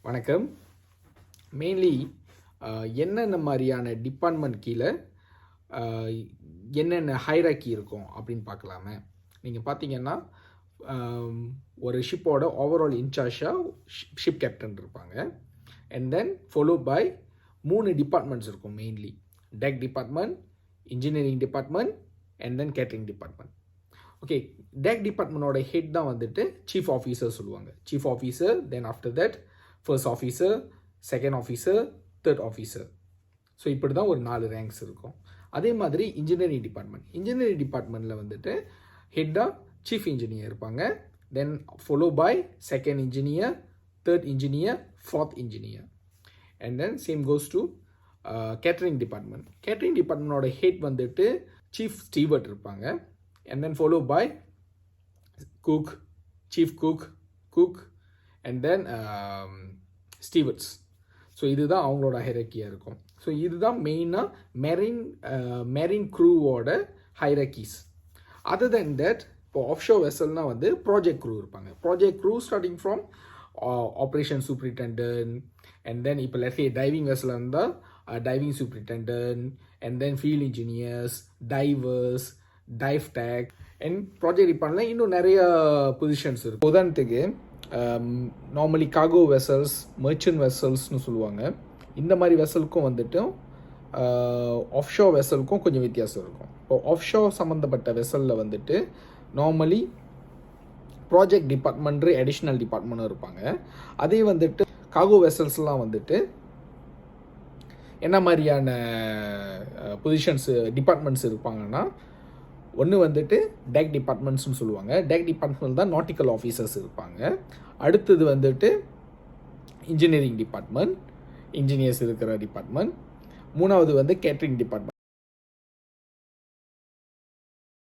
வணக்கம். மெயின்லி என்னென்ன மாதிரியான டிபார்ட்மெண்ட் கீழே என்னென்ன ஹைராக்கி இருக்கும் அப்படின்னு பார்க்கலாமே. நீங்கள் பார்த்தீங்கன்னா ஒரு ஷிப்போட ஓவரால் இன்சார்ஜாக ஷிப் கேப்டன் இருப்பாங்க. And then follow by 3 departments இருக்கும். Mainly deck department, engineering department and then catering department. Okay, deck டிபார்ட்மெண்ட்டோட ஹெட் தான் வந்துட்டு சீஃப் ஆஃபீஸர் சொல்லுவாங்க. Chief officer, then after that first officer, second officer, third officer. So இப்படி தான் ஒரு 4 ranks இருக்கும். அதே மாதிரி இன்ஜினியரிங் டிபார்ட்மெண்ட்டில் வந்துட்டு ஹெட்டாக சீஃப் இன்ஜினியர் இருப்பாங்க. Then follow by second engineer, third engineer, fourth engineer. And then same goes to catering department. Catering டிபார்ட்மெண்ட்டோட ஹெட் வந்துட்டு சீஃப் ஸ்டீவர்ட் இருப்பாங்க. And then follow by cook, chief cook and then stewards. So இதுதான் அவங்களோட ஹைரக்கியாக இருக்கும். So இதுதான் மெயினாக marine க்ரூவோட ஹைரக்கீஸ். அதர் தென் தட் இப்போ ஆஃப்ஷோர் வெசல்னால் வந்து ப்ராஜெக்ட் க்ரூ இருப்பாங்க. Project crew starting from operation superintendent and then இப்போ லெட்ஸ் சே டைவிங் வெசல் இருந்தால் diving superintendent and then field engineers, divers, dive tech and project டிபார்ட்மெண்ட்டில் இன்னும் நிறைய பொசிஷன்ஸ் இருக்குது. உதாரணத்துக்கு நார்மலி கார்கோ வெசல்ஸ், மர்ச்சன்ட் வெசல்ஸ்னு சொல்லுவாங்க. இந்த மாதிரி வெசலுக்கும் வந்துட்டு ஆஃப்ஷோர் வெசலுக்கும் கொஞ்சம் வித்தியாசம் இருக்கும். இப்போ ஆஃப்ஷோர் சம்மந்தப்பட்ட வெசலில் வந்துட்டு நார்மலி ப்ராஜெக்ட் டிபார்ட்மெண்ட் அடிஷ்னல் டிபார்ட்மெண்ட்டும் இருப்பாங்க. அதே வந்துட்டு கார்கோ வெசல்ஸ்லாம் வந்துட்டு என்ன மாதிரியான பொசிஷன்ஸு டிபார்ட்மெண்ட்ஸ் இருப்பாங்கன்னா, ஒன்று வந்துட்டு டெக் டிபார்ட்மெண்ட்ஸ்னு சொல்லுவாங்க. டெக் டிபார்ட்மெண்ட் தான் நாட்டிக்கல் ஆஃபீஸர்ஸ் இருப்பாங்க. அடுத்தது வந்துட்டு இன்ஜினியரிங் டிபார்ட்மெண்ட், இன்ஜினியர்ஸ் இருக்கிற டிபார்ட்மெண்ட். மூணாவது வந்து கேட்டரிங் டிபார்ட்மெண்ட்.